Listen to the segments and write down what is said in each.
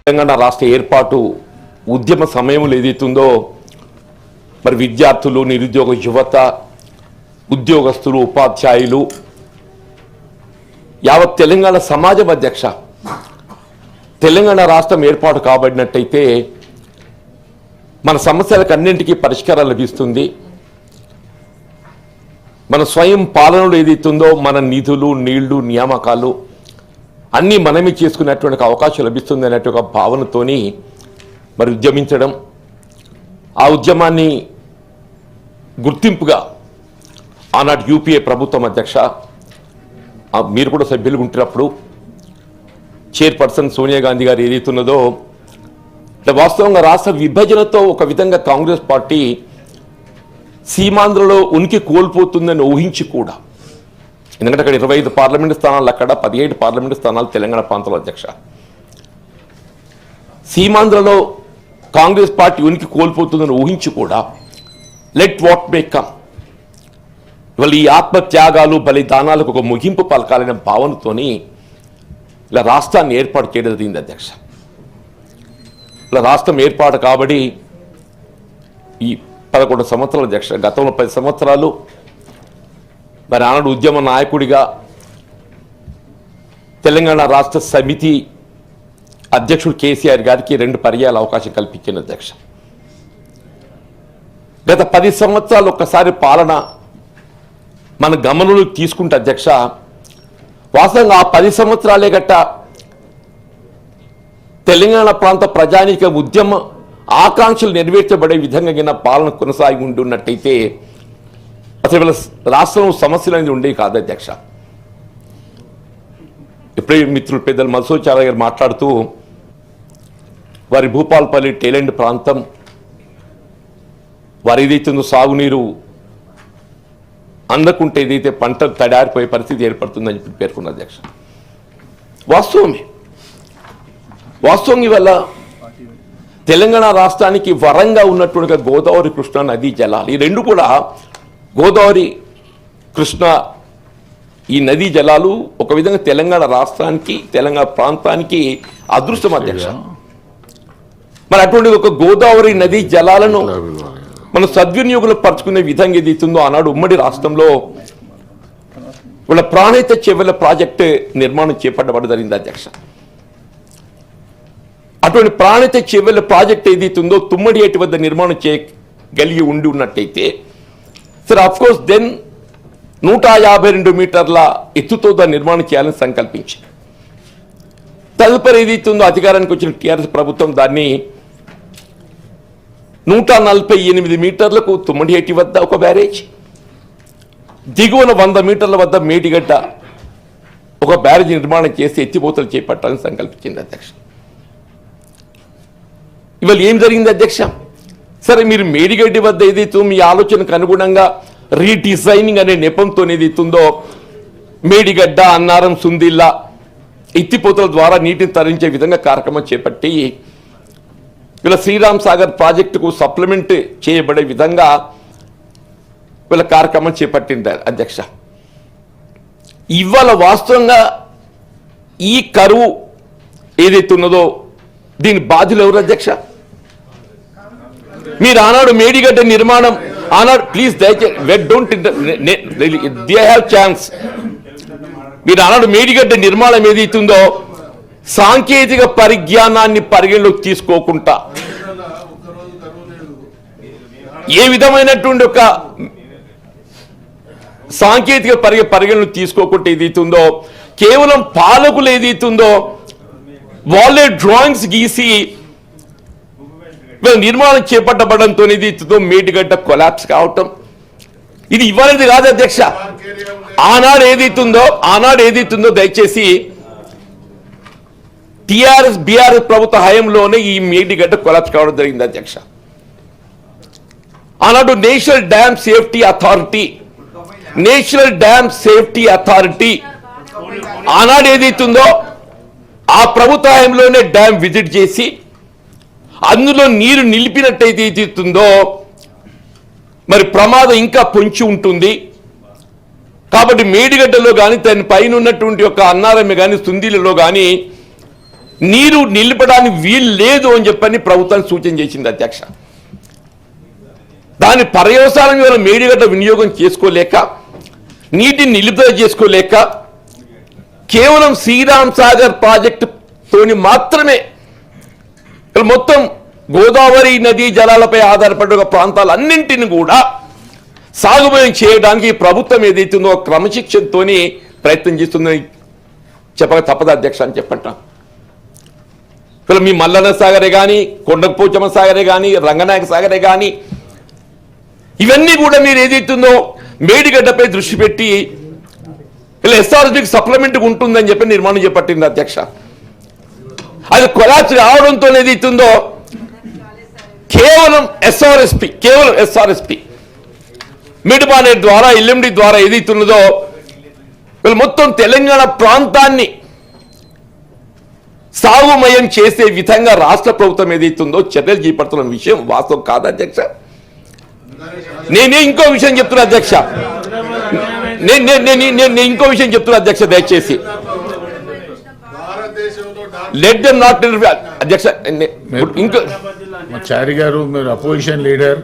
తెలంగాణ రాష్ట్ర ఏర్పాటు ఉద్యమ సమయంలో ఏదైతుందో మరి విద్యార్థులు, నిరుద్యోగ యువత, ఉద్యోగస్తులు, ఉపాధ్యాయులు, యావత్ తెలంగాణ సమాజం అధ్యక్ష తెలంగాణ రాష్ట్రం ఏర్పాటు కాబడినట్టయితే మన సమస్యలకు అన్నింటికీ పరిష్కారం లభిస్తుంది. మన స్వయం పాలనలో ఏదైతుందో మన నిధులు, నీళ్లు, నియామకాలు అన్నీ మనమే చేసుకునేటువంటి అవకాశం లభిస్తుంది అనేటువంటి ఒక భావనతోని మరి ఉద్యమించడం, ఆ ఉద్యమాన్ని గుర్తింపుగా ఆనాటి యూపీఏ ప్రభుత్వం అధ్యక్ష మీరు కూడా సభ్యులు ఉంటున్నప్పుడు చైర్పర్సన్ సోనియా గాంధీ గారు ఏదైతున్నదో వాస్తవంగా రాష్ట్ర విభజనతో ఒక విధంగా కాంగ్రెస్ పార్టీ సీమాంధ్రలో ఉనికి కోల్పోతుందని ఊహించి కూడా, ఎందుకంటే అక్కడ 25 పార్లమెంటు స్థానాలు, అక్కడ 17 పార్లమెంటు స్థానాలు తెలంగాణ ప్రాంతంలో అధ్యక్ష. సీమాంధ్రలో కాంగ్రెస్ పార్టీ ఉనికి కోల్పోతుందని ఊహించి కూడా లెట్ వాట్ మే కమ్, ఇవాళ ఈ ఆత్మత్యాగాలు, బలిదానాలకు ఒక ముగింపు పలకాలనే భావనతోని ఇలా రాష్ట్రాన్ని ఏర్పాటు చేయడం జరిగింది అధ్యక్ష. ఇలా రాష్ట్రం ఏర్పాటు కాబట్టి ఈ 11 సంవత్సరాల అధ్యక్ష, గతంలో 10 సంవత్సరాలు మరి ఆనాడు ఉద్యమ నాయకుడిగా తెలంగాణ రాష్ట్ర సమితి అధ్యక్షుడు కేసీఆర్ గారికి 2 పర్యాయాల అవకాశం కల్పించిన అధ్యక్ష. గత 10 సంవత్సరాలు ఒక్కసారి పాలన మన గమనంలోకి తీసుకుంటే అధ్యక్ష, వాస్తవంగా ఆ 10 సంవత్సరాలే గట్ట తెలంగాణ ప్రాంత ప్రజానీక ఉద్యమ ఆకాంక్షలు నెరవేర్చబడే విధంగా పాలన కొనసాగి ఉంటున్నట్టయితే అసలు వీళ్ళ రాష్ట్రంలో సమస్యలు అనేది ఉండేవి కాదు అధ్యక్ష. ఇప్పుడే మిత్రులు పెద్దలు మధుసూచార్య గారు మాట్లాడుతూ వారి భూపాలపల్లి టేలెంట్ ప్రాంతం వారు ఏదైతుందో సాగునీరు అందకుంటే ఏదైతే పంట తడారిపోయే పరిస్థితి ఏర్పడుతుందని చెప్పి పేర్కొన్న అధ్యక్ష. వాస్తవం ఇవల్ల తెలంగాణ రాష్ట్రానికి వరంగా ఉన్నటువంటి గోదావరి, కృష్ణా నదీ జలాలు, ఈ 2 కూడా గోదావరి, కృష్ణ ఈ నదీ జలాలు ఒక విధంగా తెలంగాణ రాష్ట్రానికి, తెలంగాణ ప్రాంతానికి అదృష్టం అధ్యక్ష. మరి అటువంటి ఒక గోదావరి నదీ జలాలను మనం సద్వినియోగంలో పరుచుకునే విధంగా ఏదైతుందో ఆనాడు ఉమ్మడి రాష్ట్రంలో వాళ్ళ ప్రాణహిత చెవెళ్ల ప్రాజెక్టు నిర్మాణం చేపట్టబడి జరిగింది అధ్యక్ష. అటువంటి ప్రాణహిత చెవెళ్ల ప్రాజెక్టు ఏదైతుందో తుమ్మడి ఏటి వద్ద నిర్మాణం చేయగలిగి ఉండి ఉన్నట్టయితే సరే అఫ్కోర్స్ దెన్ 152 మీటర్ల ఎత్తుతో దాన్ని నిర్మాణం చేయాలని సంకల్పించి తదుపరి ఏదైతుందో అధికారానికి వచ్చిన టీఆర్ఎస్ ప్రభుత్వం దాన్ని 148 మీటర్లకు తుమ్మడిహేటి వద్ద ఒక బ్యారేజ్, దిగువన 100 మీటర్ల వద్ద మేడిగడ్డ ఒక బ్యారేజ్ నిర్మాణం చేసి ఎత్తిపోతలు చేపట్టాలని సంకల్పించింది అధ్యక్ష. ఇవాళ ఏం జరిగింది అధ్యక్ష? సరే మీరు మేడిగడ్డి వద్ద ఏదైతే మీ ఆలోచనకు అనుగుణంగా రీడిజైనింగ్ అనే నెపంతో ఏదైతుందో మేడిగడ్డ, అన్నారం, సుందిల్లా ఎత్తిపోతల ద్వారా నీటిని తరలించే విధంగా కార్యక్రమం చేపట్టి వీళ్ళ శ్రీరామ్ సాగర్ ప్రాజెక్టుకు సప్లిమెంట్ చేయబడే విధంగా వీళ్ళ కార్యక్రమం చేపట్టింది అధ్యక్ష. ఇవాళ వాస్తవంగా ఈ కరువు ఏదైతే ఉన్నదో దీని బాధ్యులు ఎవరు అధ్యక్ష? మీరు ఆనాడు మేడిగడ్డ నిర్మాణం ఆనాడు ప్లీజ్ దయచేసి డోంట్ దే హ్యావ్ ఛాన్స్. మీరు ఆనాడు మేడిగడ్డ నిర్మాణం ఏదైతుందో సాంకేతిక పరిజ్ఞానాన్ని పరిగణలోకి తీసుకోకుండా ఏ విధమైనటువంటి ఒక సాంకేతిక పరిగణలోకి తీసుకోకుండా ఏదైతుందో కేవలం పాలకులు ఏదైతుందో వాళ్ళే డ్రాయింగ్స్ గీసి నిర్మాణం చేపట్టబడంతో ఏదైతుందో మేడిగడ్డ కొలాప్స్ కావటం ఇది ఇవ్వలేదు కాదు అధ్యక్ష. ఆనాడు ఏదైతుందో దయచేసి టీఆర్ఎస్ బీఆర్ఎస్ ప్రభుత్వ హయాంలోనే ఈ మేడిగడ్డ కొలాప్స్ కావడం జరిగింది అధ్యక్ష. ఆనాడు నేషనల్ డ్యామ్ సేఫ్టీ అథారిటీ ఆనాడు ఏదైతుందో ఆ ప్రభుత్వ హయాంలోనే డ్యామ్ విజిట్ చేసి అందులో నీరు నిలిపినట్టయితే ఏదైతుందో మరి ప్రమాదం ఇంకా పొంచి ఉంటుంది కాబట్టి మేడిగడ్డలో కానీ దాని పైన ఉన్నటువంటి ఒక అన్నారమ్మ కానీ సుందీలలో కానీ నీరు నిలపడానికి వీలు లేదు అని చెప్పని ప్రభుత్వానికి సూచన చేసింది అధ్యక్ష. దాని పర్యవసానం ఇవాళ మేడిగడ్డ వినియోగం చేసుకోలేక, నీటిని నిలుపుదల చేసుకోలేక, కేవలం శ్రీరామ్ సాగర్ ప్రాజెక్టుతోని మాత్రమే మొత్తం గోదావరి నదీ జలాలపై ఆధారపడిన ప్రాంతాలన్నింటిని కూడా సాగుబోయం చేయడానికి ప్రభుత్వం ఏదైతుందో క్రమశిక్షణతో ప్రయత్నం చేస్తుందని చెప్పక తప్పదు అధ్యక్ష అని చెప్పంటాం. ఇలా మీ మల్లన్న సాగరే కానీ, కొండపోచమ్మ సాగరే కానీ, రంగనాయక సాగరే కానీ, ఇవన్నీ కూడా మీరు ఏదైతుందో మేడిగడ్డపై దృష్టి పెట్టి ఇలా ఎస్ఆర్ఎస్పీకి సప్లిమెంట్గా ఉంటుందని చెప్పి నిర్మాణం చేపట్టింది అధ్యక్ష. అది కొలాప్స్ రావడంతో ఏదైతుందో కేవలం ఎస్ఆర్ఎస్పీ మిడ్మానేట్ ద్వారా, ఎల్ఎండి ద్వారా ఏదైతున్నదో వీళ్ళు మొత్తం తెలంగాణ ప్రాంతాన్ని సాగుమయం చేసే విధంగా రాష్ట్ర ప్రభుత్వం ఏదైతుందో చర్యలు చేపడుతున్న విషయం వాస్తవం కాదు అధ్యక్ష. నేనే ఇంకో విషయం చెప్తున్నా అధ్యక్ష, నేను ఇంకో విషయం చెప్తున్నా అధ్యక్ష, దయచేసి లెట్ దెమ్ నాట్ అధ్యక్ష. ఇంకో చారి గారు, మీరు అపోజిషన్ లీడర్,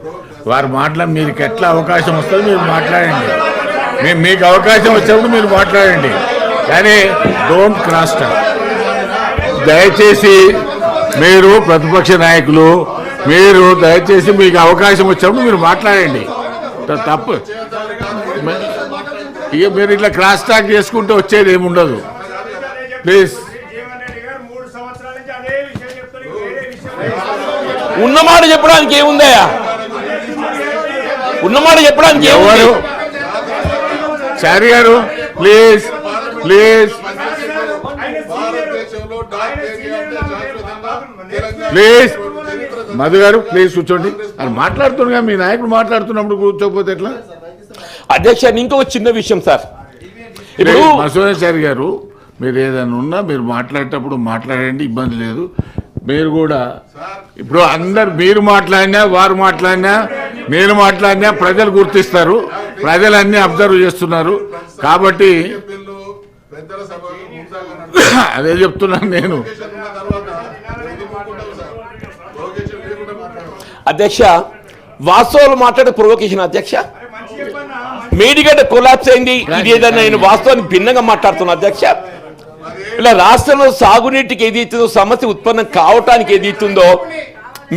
వారు మీకు ఎట్లా అవకాశం వస్తుందో మీరు మాట్లాడండి. మీకు అవకాశం వచ్చినప్పుడు మీరు మాట్లాడండి, కానీ డోంట్ క్రాస్ టాక్. దయచేసి మీరు ప్రతిపక్ష నాయకులు, మీరు దయచేసి మీకు అవకాశం వచ్చినప్పుడు మీరు మాట్లాడండి. తప్పు ఇక మీరు ఇట్లా క్రాస్ టాక్ చేసుకుంటూ వచ్చేది ఏముండదు. ప్లీజ్. ఉన్నమాట చెప్పడానికి ఏముందయ్యా? ఉన్నమాట చెప్పడానికి ఎవరు? చారి గారు ప్లీజ్ ప్లీజ్ ప్లీజ్. మధు గారు ప్లీజ్ కూర్చోండి. అది మాట్లాడుతున్నా, మీ నాయకుడు మాట్లాడుతున్నప్పుడు కూర్చోకపోతే ఎట్లా అధ్యక్ష? ఇంకొక చిన్న విషయం సార్, ఇప్పుడు మసూదచారి గారు, మీరు ఏదైనా ఉన్నా మీరు మాట్లాడేటప్పుడు మాట్లాడండి, ఇబ్బంది లేదు. మీరు కూడా ఇప్పుడు అందరు, మీరు మాట్లాడినా, వారు మాట్లాడినా, నేను మాట్లాడినా ప్రజలు గుర్తిస్తారు, ప్రజలు అన్ని అబ్జర్వ్ చేస్తున్నారు. కాబట్టి అదే చెప్తున్నాను నేను. అధ్యక్ష, వాస్తవాలు మాట్లాడే ప్రొవోకేషన్ అధ్యక్ష. మేడిగడ్డ కొలాప్స్ అయింది, ఇది ఏదైనా నేను వాస్తవానికి భిన్నంగా మాట్లాడుతున్నా అధ్యక్ష. ఇలా రాష్ట్రంలో సాగునీటికి ఏదైతుందో సమస్య ఉత్పన్నం కావటానికి ఏదైతుందో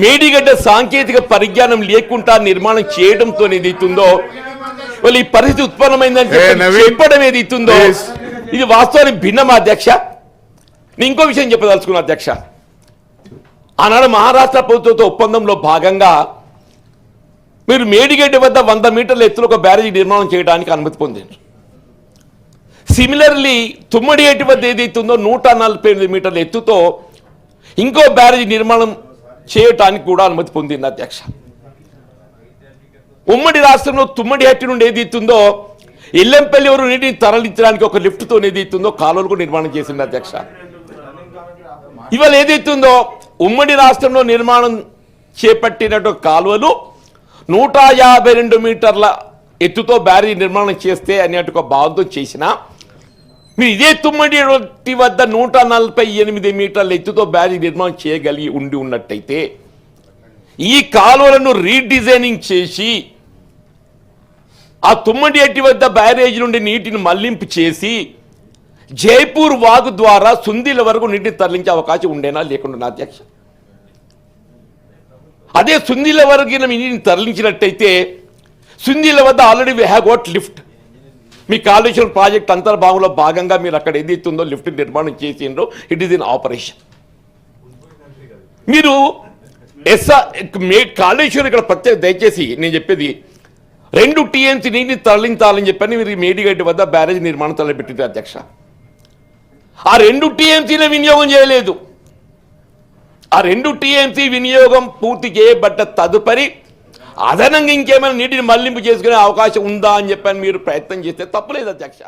మేడిగడ్డ సాంకేతిక పరిజ్ఞానం లేకుండా నిర్మాణం చేయడంతో ఏదైతుందో వాళ్ళు ఈ పరిస్థితి ఉత్పన్నమైందని చెప్పడం ఏదైతుందో ఇది వాస్తవానికి భిన్నమా అధ్యక్ష? నేను ఇంకో విషయం చెప్పదలుచుకున్నా అధ్యక్ష. ఆనాడు మహారాష్ట్ర ప్రభుత్వంతో ఒప్పందంలో భాగంగా మీరు మేడిగడ్డ వద్ద 100 మీటర్ల ఎత్తులో ఒక బ్యారేజీ నిర్మాణం చేయడానికి అనుమతి పొందారు. సిమిలర్లీ తుమ్మడిగడ్డ వద్ద ఏదైతుందో 148 మీటర్ల ఎత్తుతో ఇంకో బ్యారేజీ నిర్మాణం చేయటానికి కూడా అనుమతి పొందింది అధ్యక్ష. ఉమ్మడి రాష్ట్రంలో తుమ్మడిహట్టి నుండి ఏదైతుందో ఎల్లంపల్లి వరకు నీటిని తరలించడానికి ఒక లిఫ్ట్తో ఏదైతుందో కాలువలు కూడా నిర్మాణం చేసింది అధ్యక్ష. ఇవాళ ఏదైతుందో ఉమ్మడి రాష్ట్రంలో నిర్మాణం చేపట్టినట్టు కాలువలు 152 మీటర్ల ఎత్తుతో బ్యారేజీ నిర్మాణం చేస్తే అనేటు ఒక భావంతో చేసినా, మీరు ఇదే తుమ్మడి వద్ద 148 మీటర్ల ఎత్తుతో బ్యారేజీ నిర్మాణం చేయగలిగి ఉన్నట్టయితే ఈ కాలువలను రీడిజైనింగ్ చేసి ఆ తుమ్మడి ఎట్టి వద్ద బ్యారేజీ నుండి నీటిని మళ్లింపు చేసి జైపూర్ వాగు ద్వారా సుందీల వరకు నీటిని తరలించే అవకాశం ఉండేనా లేకుండా అధ్యక్ష? అదే సుందీల వరకు నీటిని తరలించినట్టయితే సుందీల వద్ద already we have got lift. మీ కాళేశ్వరం ప్రాజెక్ట్ అంతర్భాగంలో భాగంగా మీరు అక్కడ ఏదైతుందో లిఫ్ట్ నిర్మాణం చేసిండ్రో ఇట్ ఈస్ ఇన్ ఆపరేషన్. మీరు కాళేశ్వరం ఇక్కడ ప్రత్యేక దయచేసి నేను చెప్పేది 2 TMC నీటిని తరలించాలని చెప్పని మీరు మేడిగడ్డ వద్ద బ్యారేజ్ నిర్మాణం తలపెట్టింది అధ్యక్ష. ఆ 2 TMCని వినియోగం చేయలేదు. ఆ 2 TMC వినియోగం పూర్తి చేయబడ్డ తదుపరి అదనంగా ఇంకేమైనా నీటిని మళ్లింపు చేసుకునే అవకాశం ఉందా అని చెప్పని మీరు ప్రయత్నం చేస్తే తప్పులేదు అధ్యక్ష.